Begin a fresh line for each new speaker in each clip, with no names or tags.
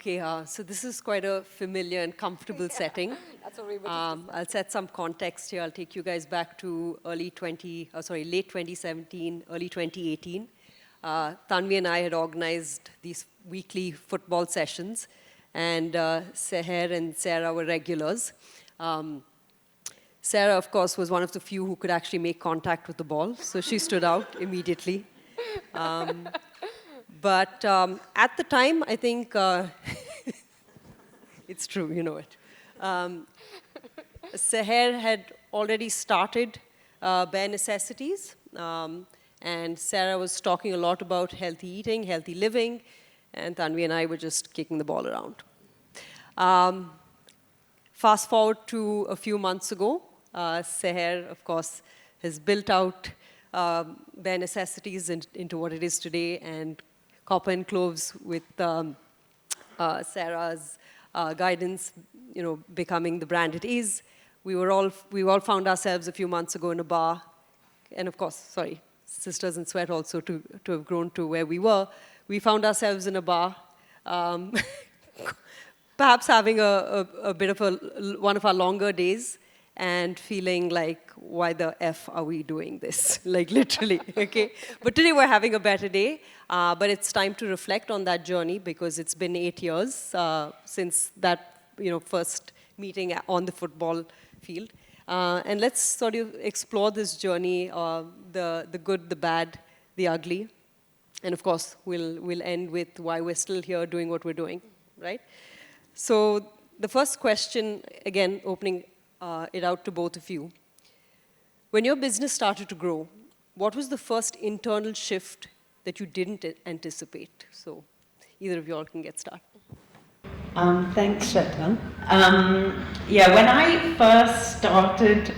Okay, so this is quite a familiar and comfortable setting.
That's what we were
I'll set some context here. I'll take you guys back to late 2017, early 2018. Tanvi and I had organized these weekly football sessions, and Seher and Sarah were regulars. Sarah, of course, was one of the few who could actually make contact with the ball, so she stood out immediately. But at the time, I think it's true, you know it. Seher had already started Bare Necessities, and Sarah was talking a lot about healthy eating, healthy living, and Tanvi and I were just kicking the ball around. Fast forward to a few months ago, Seher, of course, has built out Bare Necessities into what it is today, and Copper and Cloves with Sarah's guidance, becoming the brand it is. We all found ourselves a few months ago in a bar, and of course, sorry, Sisters in Sweat also to have grown to where we were. We found ourselves in a bar, perhaps having a bit of one of our longer days, and feeling like, why the F are we doing this? Like literally, okay? But today we're having a better day, but it's time to reflect on that journey because it's been 8 years since that first meeting on the football field. And let's sort of explore this journey, the good, the bad, the ugly. And of course, we'll end with why we're still here doing what we're doing, right? So the first question, again, opening it out to both of you. When your business started to grow, what was the first internal shift that you didn't anticipate? So either of you all can get started.
Thanks, Shweta. Yeah, when I first started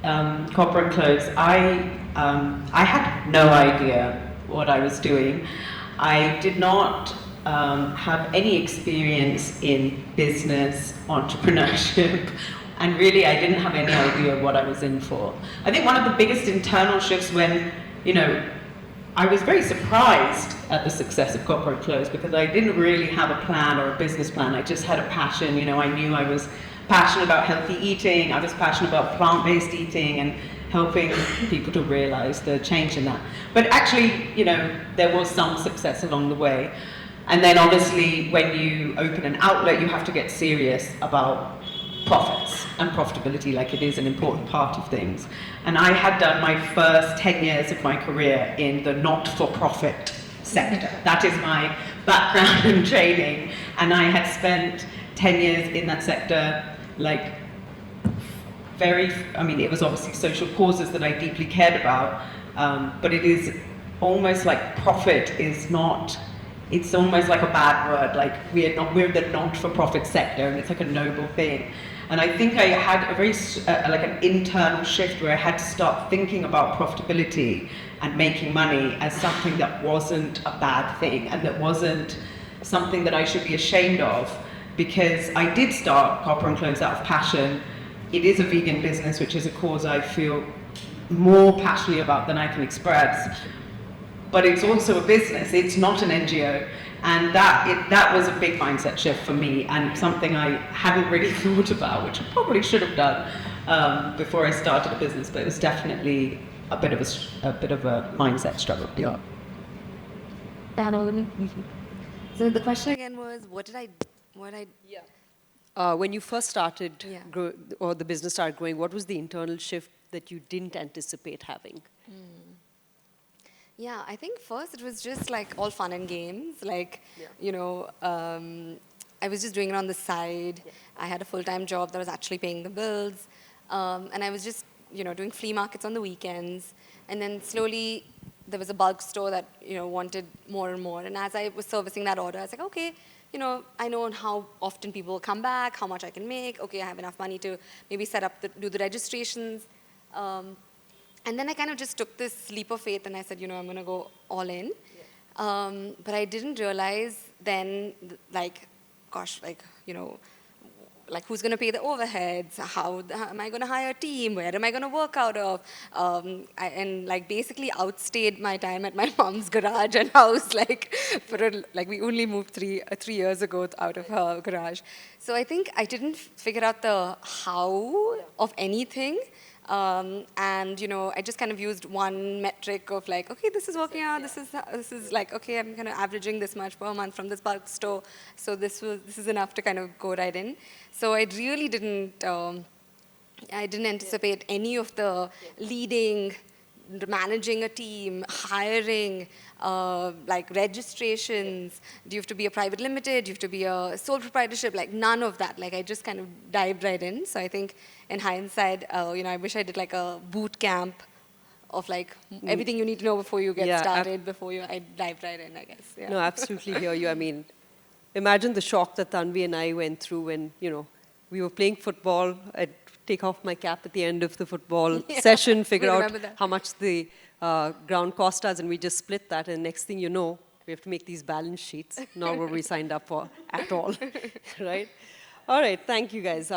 Copper and Cloves, I had no idea what I was doing. I did not have any experience in business, entrepreneurship, and really I didn't have any idea what I was in for. I think one of the biggest internal shifts when, I was very surprised at the success of Copper and Cloves because I didn't really have a plan or a business plan. I just had a passion. I knew I was passionate about healthy eating. I was passionate about plant-based eating and helping people to realize the change in that. But actually, there was some success along the way. And then obviously when you open an outlet, you have to get serious about profits and profitability, like it is an important part of things. And I had done my first 10 years of my career in the not-for-profit sector. That is my background and training. And I had spent 10 years in that sector, it was obviously social causes that I deeply cared about, but it is almost like profit is not, it's almost like a bad word, like we're the not-for-profit sector, and it's like a noble thing. And I think I had a very, an internal shift where I had to start thinking about profitability and making money as something that wasn't a bad thing and that wasn't something that I should be ashamed of, because I did start Copper and Cloves out of passion. It is a vegan business, which is a cause I feel more passionately about than I can express. But it's also a business, it's not an NGO. And that was a big mindset shift for me, and something I hadn't really thought about, which I probably should have done before I started a business, but it was definitely a bit of a mindset struggle. Yeah.
So the question again was,
when you first started, or the business started growing, what was the internal shift that you didn't anticipate having?
Yeah, I think first it was just like all fun and games. I was just doing it on the side. Yeah. I had a full-time job that was actually paying the bills. And I was just, doing flea markets on the weekends. And then slowly there was a bulk store that, wanted more and more. And as I was servicing that order, I was like, okay, I know how often people will come back, how much I can make. Okay, I have enough money to maybe set up, do the registrations. And then I kind of just took this leap of faith and I said, I'm going to go all in. Yeah. But I didn't realize then, like who's going to pay the overheads? How am I going to hire a team? Where am I going to work out of? And like basically outstayed my time at my mom's garage and house. Like like we only moved 3 years ago out of her garage. So I think I didn't figure out the how of anything. And I just kind of used one metric of like, okay, this is working out. This is like, okay, I'm kind of averaging this much per month from this bulk store. So this is enough to kind of go right in. So I really didn't. I didn't anticipate any of the leading, managing a team, hiring, like registrations. Do you have to be a private limited? Do you have to be a sole proprietorship? Like none of that. Like I just kind of dived right in. So I think in hindsight, I wish I did like a boot camp of like everything you need to know before you get started, I dived right in, I guess. Yeah.
No, absolutely hear you. I mean, imagine the shock that Tanvi and I went through when, we were playing football. I'd take off my cap at the end of the football session, figure out how much the ground cost us, and we just split that. And next thing you know, we have to make these balance sheets. Not what we signed up for at all, right? All right, thank you guys.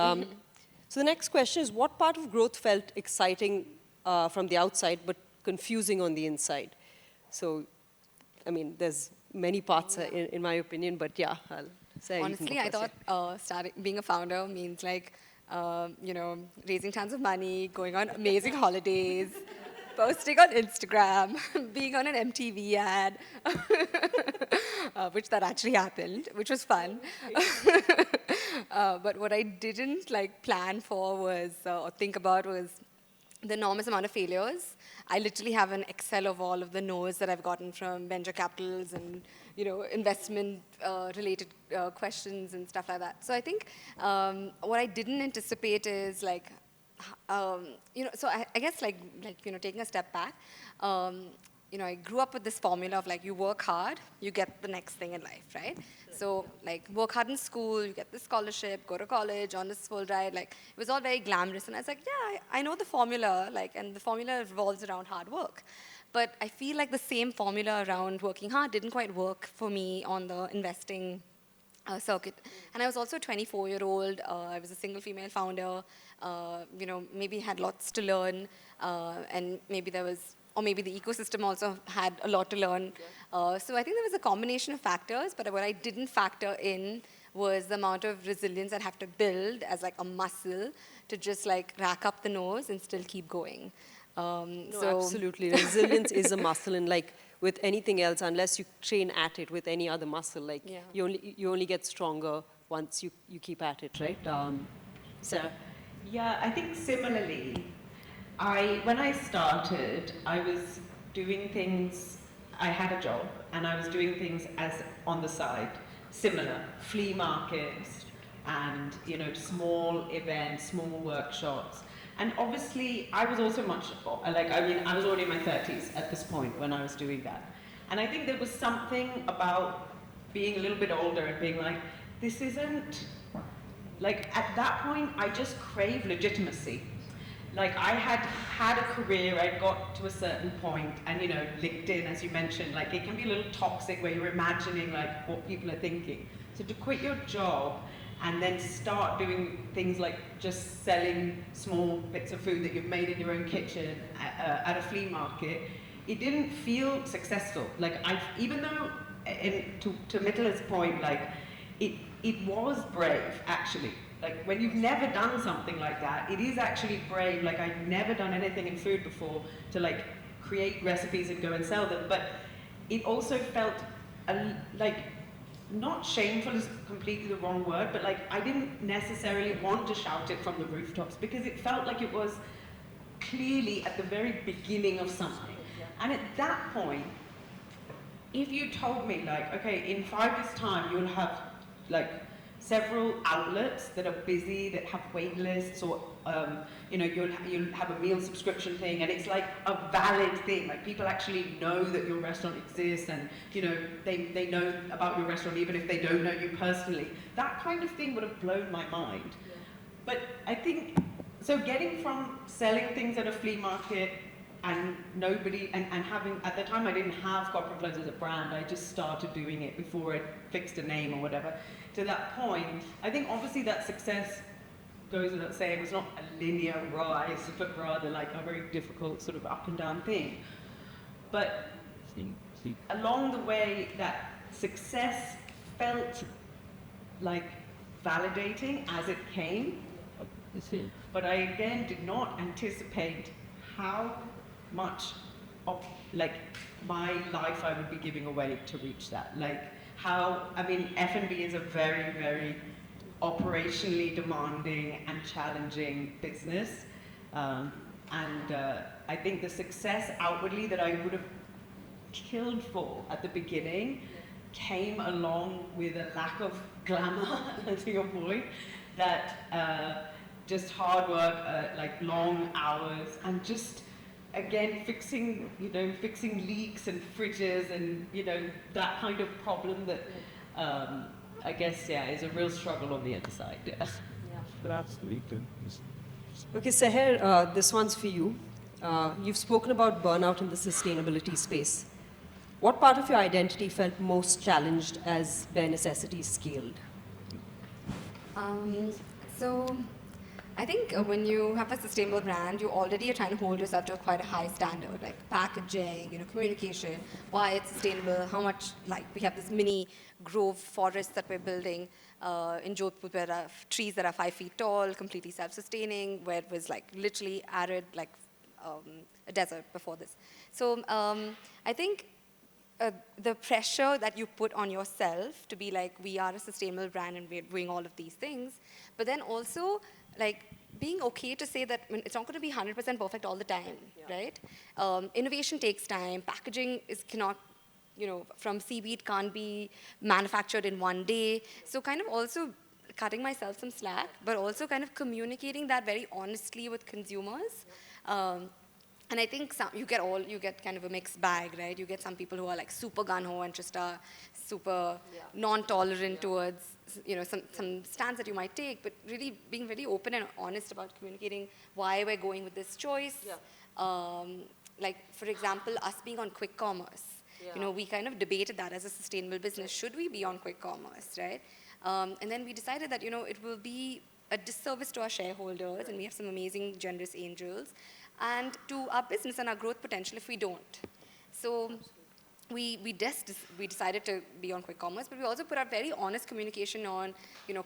So the next question is, what part of growth felt exciting from the outside but confusing on the inside? So, I mean, there's many parts in my opinion, but yeah, I'll say.
Honestly, I thought being a founder means like, raising tons of money, going on amazing holidays, posting on Instagram, being on an MTV ad, which that actually happened, which was fun. But what I didn't like plan for was, or think about was the enormous amount of failures. I literally have an Excel of all of the no's that I've gotten from venture capitals and investment related questions and stuff like that. So I think what I didn't anticipate is like, so I guess like taking a step back, I grew up with this formula of like you work hard, you get the next thing in life, right? So like work hard in school, you get this scholarship, go to college on this full ride. Like it was all very glamorous, and I was like, yeah, I know the formula, like, and the formula revolves around hard work. But I feel like the same formula around working hard didn't quite work for me on the investing circuit. And I was also a 24-year-old. I was a single female founder. Maybe had lots to learn, and maybe there was. Or maybe the ecosystem also had a lot to learn. So I think there was a combination of factors, but what I didn't factor in was the amount of resilience I'd have to build as like a muscle to just like rack up the nose and still keep going.
So absolutely, resilience is a muscle, and like with anything else, unless you train at it with any other muscle, like you only get stronger once you keep at it, right?
So, yeah, I think similarly. When I started, I was doing things, I had a job, and I was doing things as on the side, similar, flea markets, and, small events, small workshops. And obviously, I was also I was already in my 30s at this point when I was doing that. And I think there was something about being a little bit older and being like, this isn't, like, at that point, I just crave legitimacy. Like I had a career, I got to a certain point, and LinkedIn, as you mentioned, like it can be a little toxic where you're imagining like what people are thinking. So to quit your job and then start doing things like just selling small bits of food that you've made in your own kitchen at a flea market, it didn't feel successful. Like even though, to Mittala's point, like it was brave actually. Like when you've never done something like that, it is actually brave. Like I'd never done anything in food before to like create recipes and go and sell them. But it also felt like not shameful is completely the wrong word, but like I didn't necessarily want to shout it from the rooftops because it felt like it was clearly at the very beginning of something. And at that point, if you told me like, okay, in 5 years' time you'll have like several outlets that are busy, that have wait lists, or you'll have a meal subscription thing, and it's like a valid thing. Like people actually know that your restaurant exists, and they know about your restaurant even if they don't know you personally. That kind of thing would have blown my mind. But I think so. Getting from selling things at a flea market and nobody, and having, at the time I didn't have Corporate Clothes as a brand, I just started doing it before I fixed a name or whatever. To that point, I think obviously that success goes without saying, it was not a linear rise, but rather like a very difficult sort of up and down thing. But along the way, that success felt like validating as it came. But I again did not anticipate how much of like my life I would be giving away to reach that. Like how, I mean, F&B is a very, very operationally demanding and challenging business. I think the success outwardly that I would have killed for at the beginning came along with a lack of glamour, to your point, that just hard work, like long hours, and just again fixing leaks and fridges and that kind of problem that I guess is a real struggle on the other side.
Okay, Seher, this one's for you. You've spoken about burnout in the sustainability space. What part of your identity felt most challenged as Bare Necessities scaled?
So I think when you have a sustainable brand, you already are trying to hold yourself to quite a high standard, like packaging, communication, why it's sustainable, how much, like we have this mini grove forest that we're building in Jodhpur, where there are trees that are 5 feet tall, completely self-sustaining, where it was like literally arid, like a desert before this. So I think the pressure that you put on yourself to be like, we are a sustainable brand and we're doing all of these things, but then also like being okay to say that it's not going to be 100% perfect all the time, right? Innovation takes time. Packaging cannot, from seaweed can't be manufactured in one day. So kind of also cutting myself some slack, but also kind of communicating that very honestly with consumers. And I think you get kind of a mixed bag, right? You get some people who are like super gung-ho and just are super non-tolerant towards, some stands that you might take, but really being very open and honest about communicating why we're going with this choice. Like, for example, us being on quick commerce. We kind of debated that as a sustainable business. Should we be on quick commerce, right? And then we decided that, it will be a disservice to our shareholders, and we have some amazing, generous angels, and to our business and our growth potential if we don't. So we decided to be on quick commerce, but we also put out very honest communication on,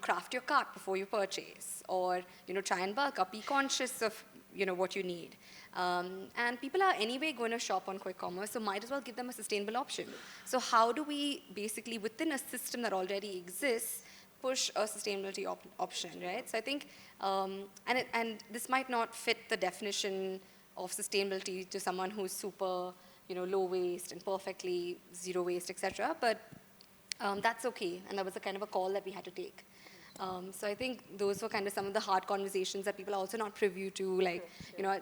craft your cart before you purchase, or, try and bulk up, be conscious of, what you need. And people are anyway going to shop on quick commerce, so might as well give them a sustainable option. So how do we basically, within a system that already exists, push a sustainability option, right? So I think, and this might not fit the definition of sustainability to someone who's super, low waste and perfectly zero waste, etc. But that's okay, and that was a kind of a call that we had to take. So I think those were kind of some of the hard conversations that people are also not privy to. Like,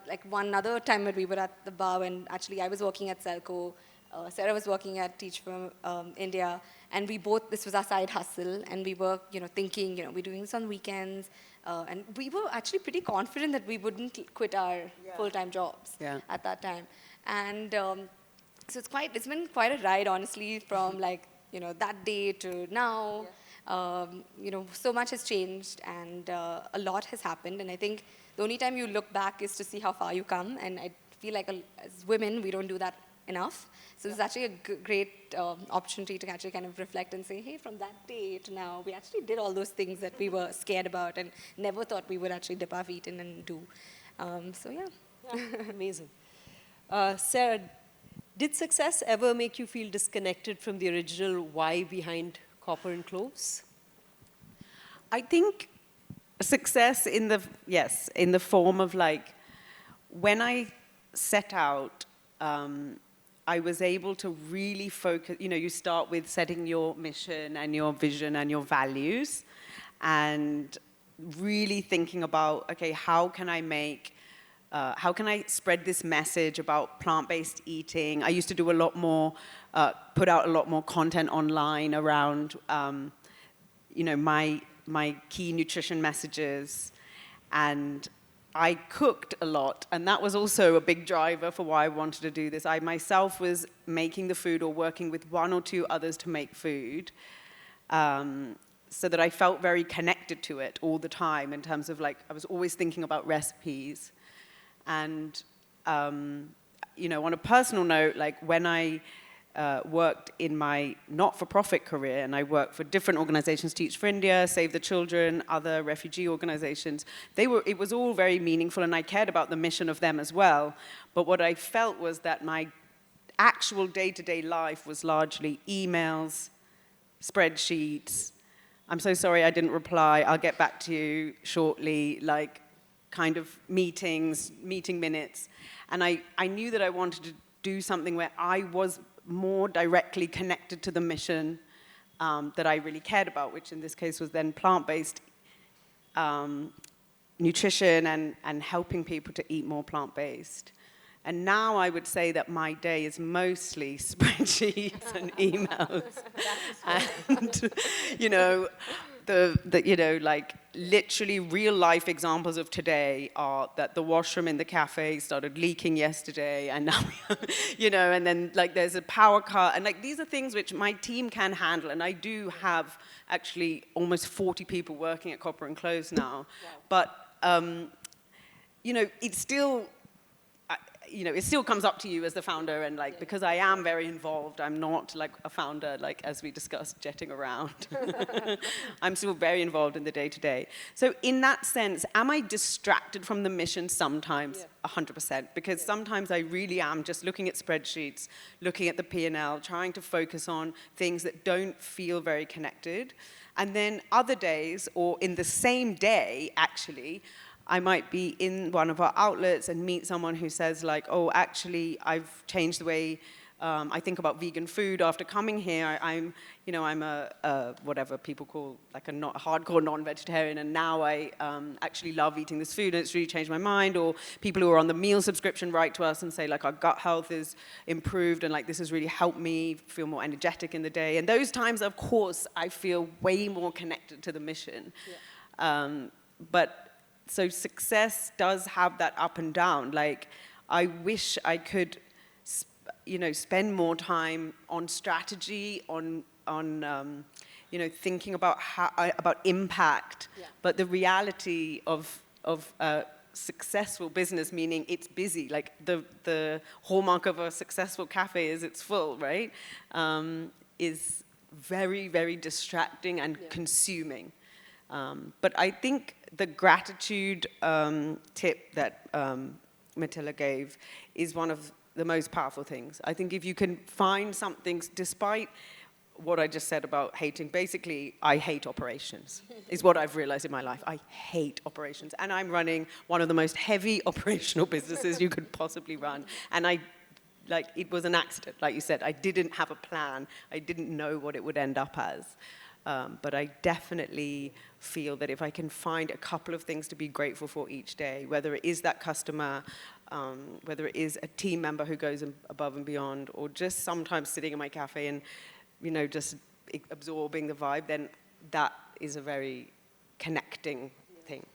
like one other time when we were at the bar, and actually I was working at Selco, Sarah was working at Teach from India, and this was our side hustle, and we were, thinking, we're doing this on weekends, and we were actually pretty confident that we wouldn't quit our full-time jobs at that time. And so it's been quite a ride, honestly, from like, that day to now. So much has changed, and a lot has happened, and I think the only time you look back is to see how far you come, and I feel like as women, we don't do that enough. So it's actually a great opportunity to actually kind of reflect and say, hey, from that day to now, we actually did all those things that we were scared about and never thought we would actually dip our feet in and do. So yeah.
Amazing. Sarah, did success ever make you feel disconnected from the original why behind Copper and Cloves?
I think success in the form of like, when I set out, I was able to really focus, you start with setting your mission and your vision and your values, and really thinking about, okay, how can I spread this message about plant-based eating? I used to do a lot more, put out a lot more content online around, my key nutrition messages, and I cooked a lot, and that was also a big driver for why I wanted to do this. I myself was making the food or working with one or two others to make food, so that I felt very connected to it all the time in terms of like, I was always thinking about recipes. And, on a personal note, like when I worked in my not-for-profit career, and I worked for different organizations, Teach for India, Save the Children, other refugee organizations, it was all very meaningful, and I cared about the mission of them as well. But what I felt was that my actual day-to-day life was largely emails, spreadsheets. I'm so sorry I didn't reply. I'll get back to you shortly, like kind of meeting minutes. And I knew that I wanted to do something where I was more directly connected to the mission that I really cared about, which in this case was then plant-based nutrition and helping people to eat more plant-based. And now I would say that my day is mostly spreadsheets and emails. And, like literally real life examples of today are that the washroom in the cafe started leaking yesterday, and now, and then like there's a power cut, and like these are things which my team can handle, and I do have actually almost 40 people working at Copper and Close now. Wow. But, it's still, it still comes up to you as the founder, and like, because I am very involved, I'm not like a founder, like as we discussed, jetting around. I'm still very involved in the day-to-day. So in that sense, am I distracted from the mission sometimes? 100%, because sometimes I really am just looking at spreadsheets, looking at the P&L, trying to focus on things that don't feel very connected. And then other days, or in the same day, actually, I might be in one of our outlets and meet someone who says like, oh, actually, I've changed the way I think about vegan food after coming here. I'm a whatever people call like a hardcore non-vegetarian, and now I actually love eating this food, and it's really changed my mind. Or people who are on the meal subscription write to us and say like, our gut health is improved, and like this has really helped me feel more energetic in the day. And those times, of course, I feel way more connected to the mission. So success does have that up and down. Like, I wish I could, spend more time on strategy, on thinking about about impact. Yeah. But the reality of successful business, meaning it's busy. Like the hallmark of a successful cafe is it's full, right? Is very, very distracting and consuming. But I think the gratitude tip that Mattila gave is one of the most powerful things. I think if you can find something, despite what I just said about hating, basically, I hate operations, is what I've realized in my life. I hate operations. And I'm running one of the most heavy operational businesses you could possibly run. And it was an accident, like you said. I didn't have a plan. I didn't know what it would end up as. But I definitely feel that if I can find a couple of things to be grateful for each day, whether it is that customer, whether it is a team member who goes above and beyond, or just sometimes sitting in my cafe and, just absorbing the vibe, then that is a very connecting thing.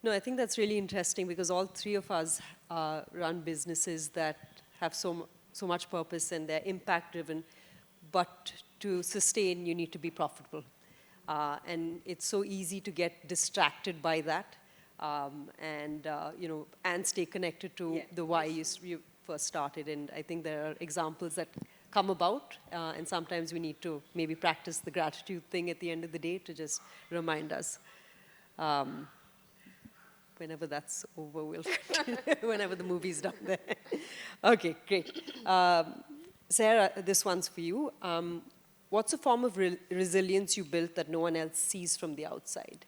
No, I think that's really interesting because all three of us run businesses that have so much purpose and they're impact-driven, but to sustain, you need to be profitable. And it's so easy to get distracted by that and stay connected to the why you first started. And I think there are examples that come about, and sometimes we need to maybe practice the gratitude thing at the end of the day to just remind us. Whenever that's over, we'll continue. Whenever the movie's done there. Okay, great. Sarah, this one's for you. What's a form of resilience you built that no one else sees from the outside?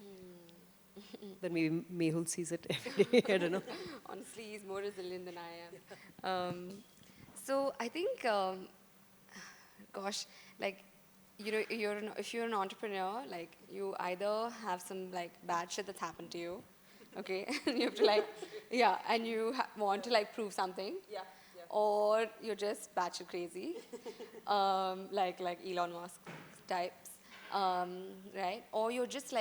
That maybe Mehul sees it every day, I don't know.
Honestly, he's more resilient than I am. So I think, if you're an entrepreneur, like you either have some like bad shit that's happened to you, okay, and you have to and you want to prove something. Yeah. Or you're just batshit crazy, like Elon Musk types, right? Or you're just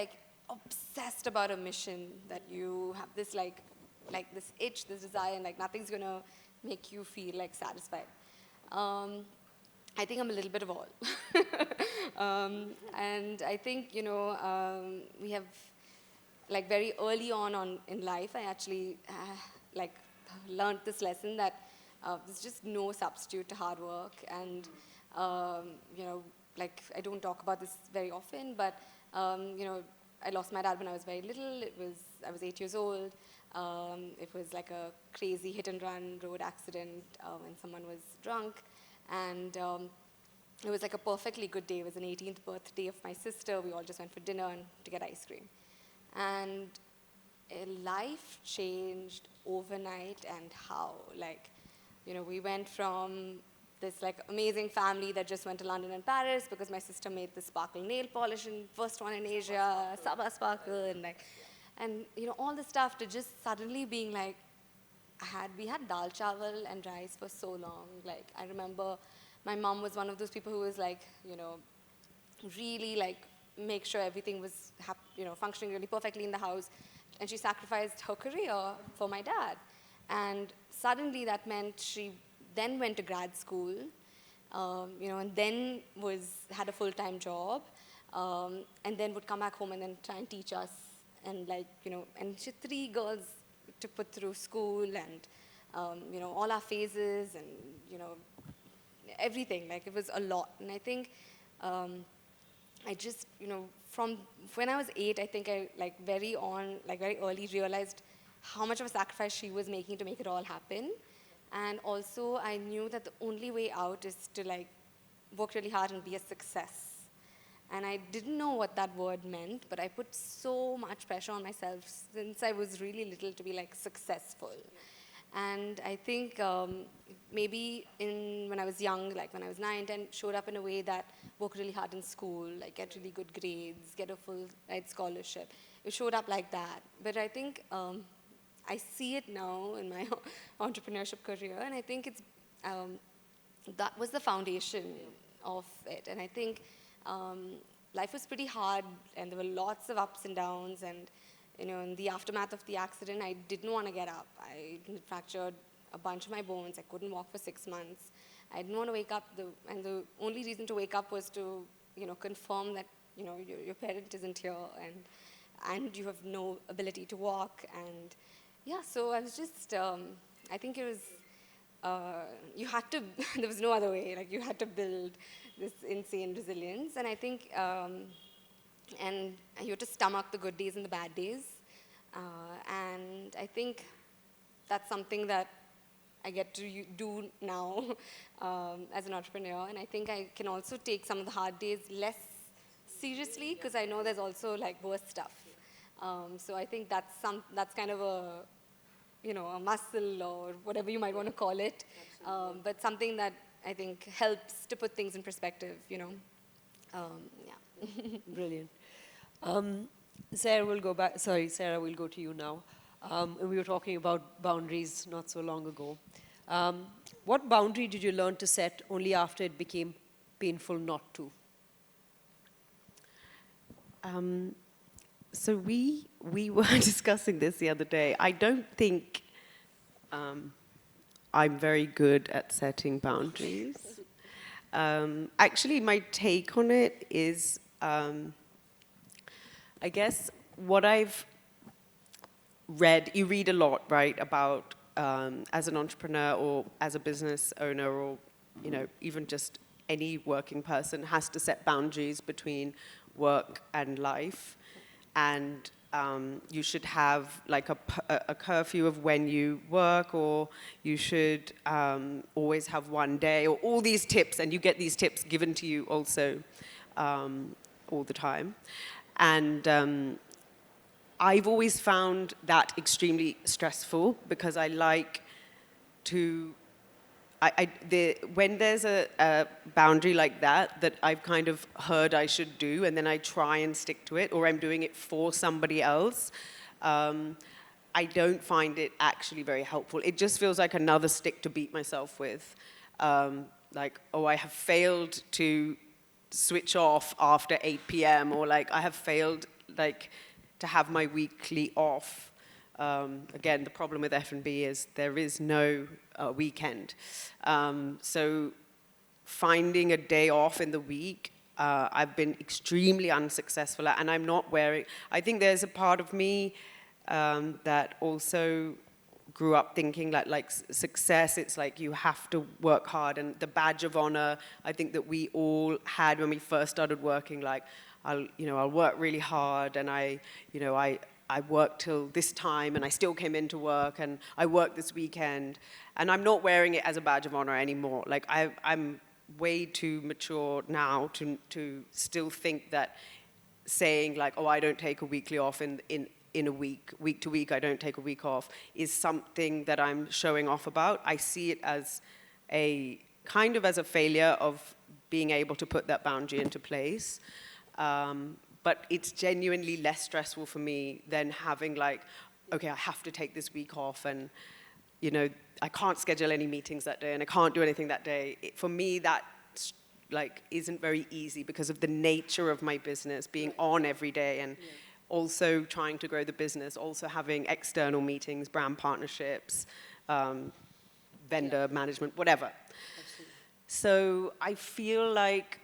obsessed about a mission, that you have this like this itch, this desire, and like nothing's gonna make you feel like satisfied. I think I'm a little bit of all. And I think, we have, like very early on in life, I actually like learned this lesson that there's just no substitute to hard work. And, like I don't talk about this very often, but, I lost my dad when I was very little. I was 8 years old. It was like a crazy hit and run road accident when someone was drunk. And it was like a perfectly good day. It was an 18th birthday of my sister. We all just went for dinner and to get ice cream. And life changed overnight, and how. Like, we went from this like amazing family that just went to London and Paris because my sister made this sparkle nail polish, and first one in Asia, Sabha Sparkle, and all this stuff, to just suddenly being like, we had dal chawal and rice for so long. Like, I remember my mom was one of those people who was like, really like make sure everything was functioning really perfectly in the house, and she sacrificed her career for my dad. And suddenly that meant she then went to grad school, and then had a full-time job, and then would come back home and then try and teach us, and like, and she had 3 girls to put through school, and all our phases, and everything. Like, it was a lot. And I think I just, from when I was 8, I think I very early realized how much of a sacrifice she was making to make it all happen. And also I knew that the only way out is to like work really hard and be a success. And I didn't know what that word meant, but I put so much pressure on myself since I was really little to be like successful. And I think maybe when I was young, like when I was 9, 10, showed up in a way that work really hard in school, like get really good grades, get a full ride scholarship. It showed up like that. But I think I see it now in my entrepreneurship career, and I think it's that was the foundation of it. And I think life was pretty hard, and there were lots of ups and downs, and in the aftermath of the accident, I didn't want to get up. I fractured a bunch of my bones. I couldn't walk for 6 months. I didn't want to wake up, and the only reason to wake up was to, confirm that, your parent isn't here, and you have no ability to walk. And yeah, so I was just, I think it was, you had to, there was no other way. Like, you had to build this insane resilience. And I think, and you have to stomach the good days and the bad days. And I think that's something that I get to do now as an entrepreneur. And I think I can also take some of the hard days less seriously, because I know there's also like worse stuff. So I think that's kind of a muscle, or whatever you might want to call it, but something that I think helps to put things in perspective. Yeah.
Brilliant. Sarah, we'll go back. Sorry, Sarah, we'll go to you now. We were talking about boundaries not so long ago. What boundary did you learn to set only after it became painful not to?
So we were discussing this the other day. I don't think I'm very good at setting boundaries. Actually, my take on it is, I guess what I've read, you read a lot, right, about as an entrepreneur or as a business owner, or even just any working person has to set boundaries between work and life. And you should have like a curfew of when you work, or you should always have one day, or all these tips, and you get these tips given to you also all the time. And I've always found that extremely stressful, because I like to, when there's a boundary like that I've kind of heard I should do, and then I try and stick to it, or I'm doing it for somebody else, I don't find it actually very helpful. It just feels like another stick to beat myself with. Like, oh, I have failed to switch off after 8 p.m., or like I have failed, like, to have my weekly off. Again, the problem with F&B is there is no weekend. So finding a day off in the week, I've been extremely unsuccessful at, and I'm not wearing, I think there's a part of me that also grew up thinking like success, it's like you have to work hard, and the badge of honor, I think that we all had when we first started working, like, I'll work really hard, and I worked till this time, and I still came into work, and I worked this weekend, and I'm not wearing it as a badge of honor anymore. Like, I'm way too mature now to still think that saying like, oh, I don't take a weekly off in a week to week, I don't take a week off, is something that I'm showing off about. I see it as a kind of as a failure of being able to put that boundary into place. But it's genuinely less stressful for me than having like, okay, I have to take this week off, and I can't schedule any meetings that day, and I can't do anything that day. For me, that like isn't very easy because of the nature of my business being on every day, and also trying to grow the business, also having external meetings, brand partnerships, vendor management, whatever. Absolutely. So I feel like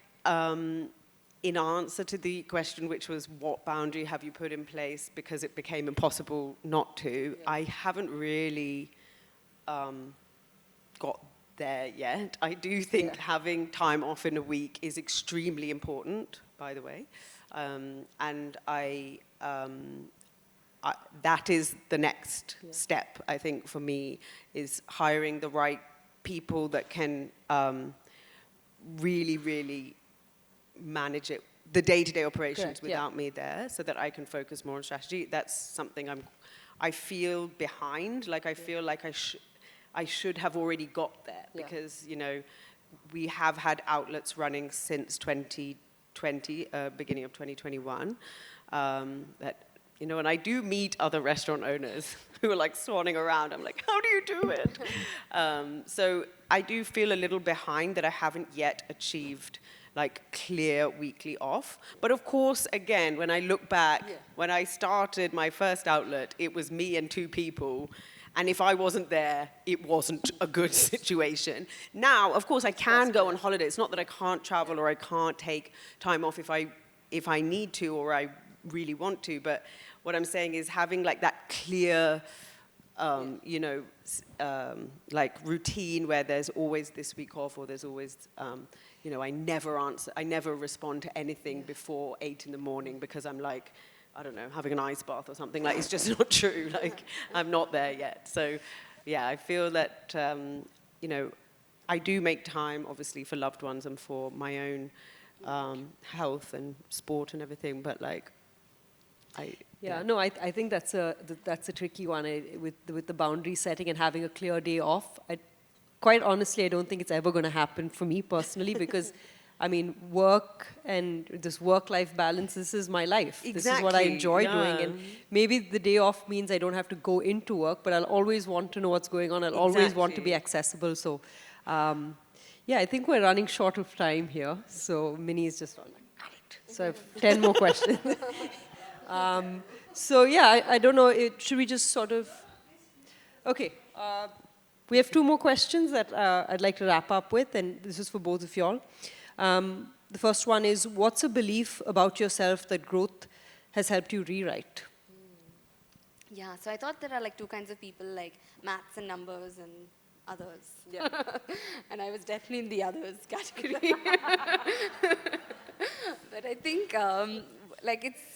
in answer to the question, which was what boundary have you put in place because it became impossible not to, I haven't really got there yet. I do think having time off in a week is extremely important, by the way. And that is the next step, I think, for me, is hiring the right people that can really, really manage it, the day-to-day operations without me there, so that I can focus more on strategy. That's something I feel behind. Like, I feel like I should have already got there because, we have had outlets running since 2020, beginning of 2021, that, and I do meet other restaurant owners who are like swanning around. I'm like, how do you do it? So I do feel a little behind that I haven't yet achieved like clear weekly off. But of course, again, when I look back, when I started my first outlet, it was me and 2 people. And if I wasn't there, it wasn't a good situation. Now, of course, I can go on holiday. It's not that I can't travel or I can't take time off if I need to or I really want to. But what I'm saying is having like that clear, like routine where there's always this week off, or there's always, I never respond to anything before 8 in the morning because I'm like, I don't know, having an ice bath or something. Like, it's just not true. Like, I'm not there yet. So, I feel that, I do make time, obviously, for loved ones and for my own health and sport and everything. But, like,
no, I think that's a tricky one with the boundary setting and having a clear day off. Quite honestly, I don't think it's ever going to happen for me personally because, I mean, work and this work-life balance, this is my life.
Exactly.
This is what I enjoy doing. And maybe the day off means I don't have to go into work, but I'll always want to know what's going on. I'll always want to be accessible. So, I think we're running short of time here. So Minnie is just on like, got it. So I have 10 more questions. I don't know, should we just sort of... Okay. We have 2 more questions that I'd like to wrap up with, and this is for both of y'all. The first one is, what's a belief about yourself that growth has helped you rewrite?
Yeah, so I thought there are like 2 kinds of people, like maths and numbers and others.
Yeah.
And I was definitely in the others category. But I think like it's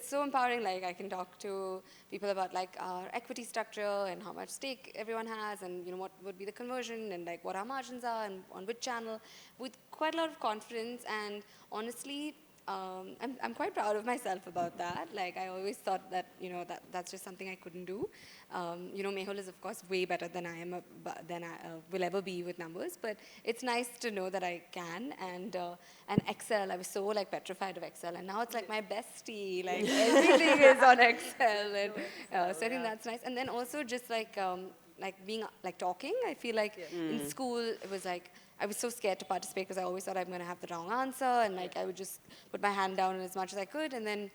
so empowering. Like, I can talk to people about like our equity structure and how much stake everyone has, and what would be the conversion, and like what our margins are and on which channel, with quite a lot of confidence. And honestly, I'm quite proud of myself about that. Like, I always thought that that's just something I couldn't do. Mehul is of course way better than I am, than I will ever be with numbers. But it's nice to know that I can. And Excel, I was so like petrified of Excel, and now it's like my bestie. Like, everything is on Excel, and so I think that's nice. And then also just like being like talking. I feel like in school it was like, I was so scared to participate because I always thought I'm going to have the wrong answer, and like I would just put my hand down as much as I could, and then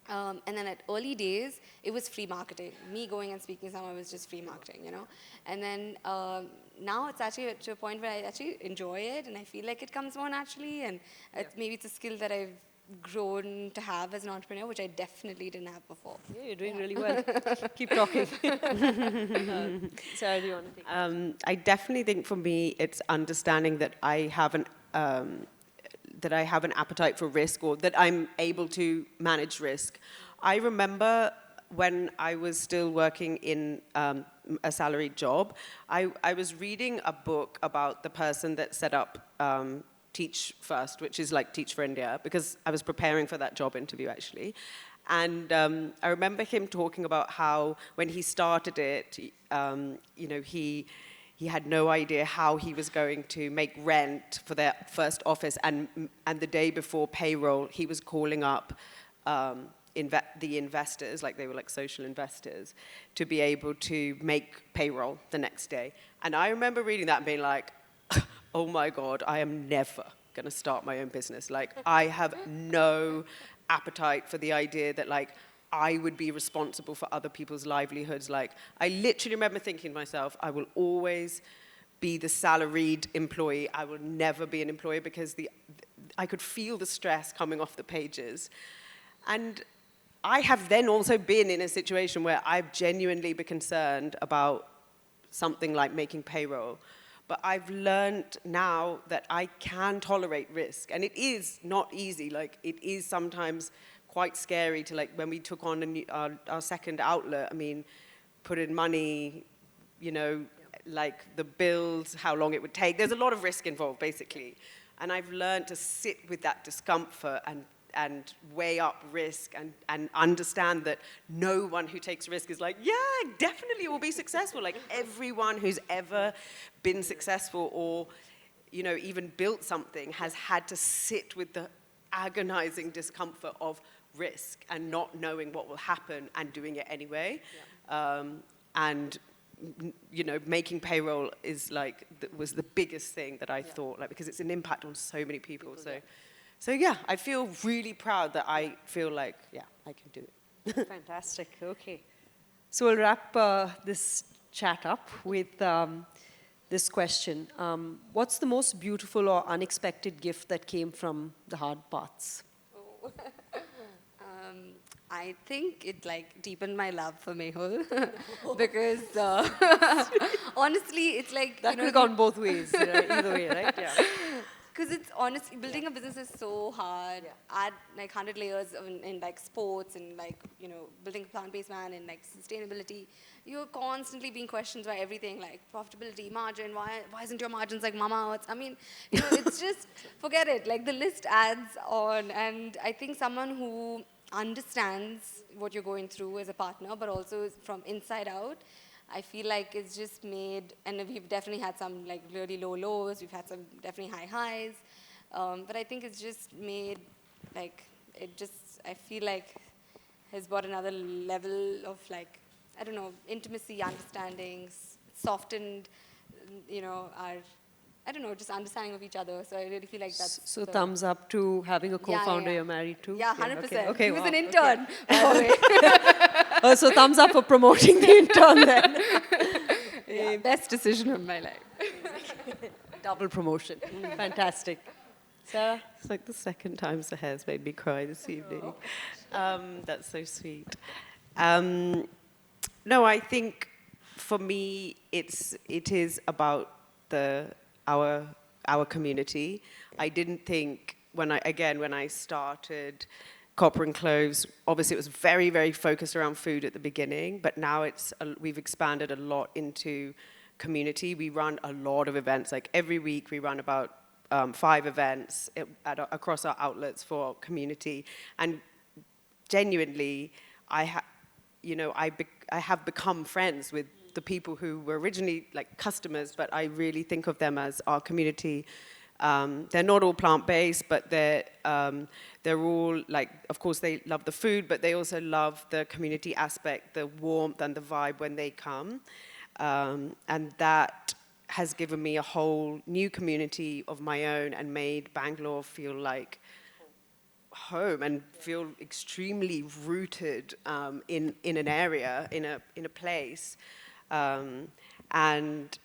And then at early days, it was free marketing. Me going and speaking somewhere was just free marketing, you know. And then now it's actually to a point where I actually enjoy it, and I feel like it comes more naturally. And maybe it's a skill that I've grown to have as an entrepreneur, which I definitely didn't have before.
Yeah, you're doing really well. Keep talking. Sarah, do you want to take
I definitely think for me, it's understanding that I have an appetite for risk, or that I'm able to manage risk. I remember when I was still working in a salaried job, I was reading a book about the person that set up Teach First, which is like Teach for India, because I was preparing for that job interview actually. And I remember him talking about how when he started it, you know, he had no idea how he was going to make rent for their first office, and the day before payroll, he was calling up the investors, like they were like social investors, to be able to make payroll the next day. And I remember reading that and being like, oh my God, I am never going to start my own business. Like, I have no appetite for the idea that, like, I would be responsible for other people's livelihoods. Like, I literally remember thinking to myself, I will always be the salaried employee. I will never be an employee, because I could feel the stress coming off the pages. And I have then also been in a situation where I've genuinely been concerned about something like making payroll. But I've learned now that I can tolerate risk. And it is not easy. Like, it is sometimes quite scary to, like, when we took on our second outlet, I mean, put in money, you know, like the bills, how long it would take. There's a lot of risk involved, basically. And I've learned to sit with that discomfort and weigh up risk and understand that no one who takes risk is like, yeah, definitely it will be successful. Like, everyone who's ever been successful or, you know, even built something has had to sit with the agonizing discomfort of risk and not knowing what will happen and doing it anyway. Yeah. And, you know, making payroll is like, was the biggest thing that I thought, like, because it's an impact on so many people. So yeah, I feel really proud that I feel like, yeah, I can do it.
Fantastic. Okay. So we'll wrap this chat up with this question. What's the most beautiful or unexpected gift that came from the hard paths?
I think it like deepened my love for Mehul because honestly, it's like
That could have gone both ways, either way, right? Yeah.
Because it's honestly, building a business is so hard.
Yeah.
Add like 100 layers in like sports and like, you know, building a plant-based man and like sustainability. You're constantly being questioned by everything like profitability, margin, why isn't your margins like Mama Earth's? I mean, you know, it's just, forget it. Like the list adds on, and I think someone who understands what you're going through as a partner, but also from inside out, I feel like it's just made, and we've definitely had some like really low lows, we've had some definitely high highs, but I think it's just made, like, it just, I feel like has brought another level of like, I don't know, intimacy, understandings, softened, you know, our, I don't know, just understanding of each other. So I really feel like that's...
So thumbs up to having a co-founder you're married to?
Yeah, 100%.
Okay,
He was
wow.
an intern, by the way.
So thumbs up for promoting the intern then.
Yeah, best decision of my life.
Double promotion. Fantastic. Sarah?
It's like the second time Sahar's made me cry this evening. That's so sweet. No, I think for me, it is about our community. I didn't think when I started Copper and Cloves, obviously it was very, very focused around food at the beginning, but now we've expanded a lot into community. We run a lot of events. Like every week we run about 5 events across our outlets for community. And genuinely, I have become friends with the people who were originally like customers, but I really think of them as our community. They're not all plant-based, but they're all like, of course, they love the food, but they also love the community aspect, the warmth and the vibe when they come. And that has given me a whole new community of my own and made Bangalore feel like home and feel extremely rooted in an area, in a place. And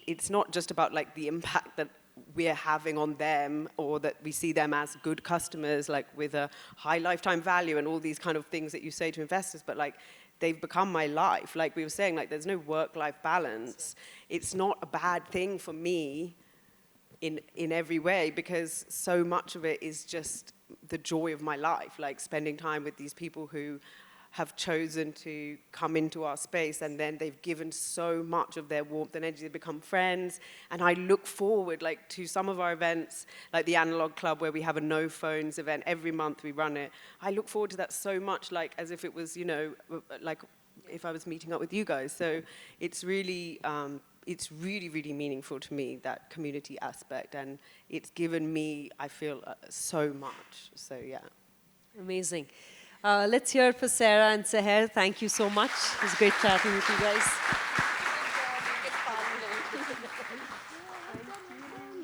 it's not just about like the impact that we're having on them, or that we see them as good customers, like with a high lifetime value and all these kind of things that you say to investors, but like they've become my life. Like we were saying, like there's no work-life balance. It's not a bad thing for me in every way, because so much of it is just the joy of my life, like spending time with these people who have chosen to come into our space, and then they've given so much of their warmth and energy. They've become friends, and I look forward like to some of our events, like the Analog Club, where we have a no phones event every month. We run it. I look forward to that so much, like as if it was, you know, like if I was meeting up with you guys. So it's really really meaningful to me, that community aspect, and it's given me, I feel, so much. So yeah.
Amazing. Let's hear it for Sarah and Seher. Thank you so much. It was great chatting with you guys.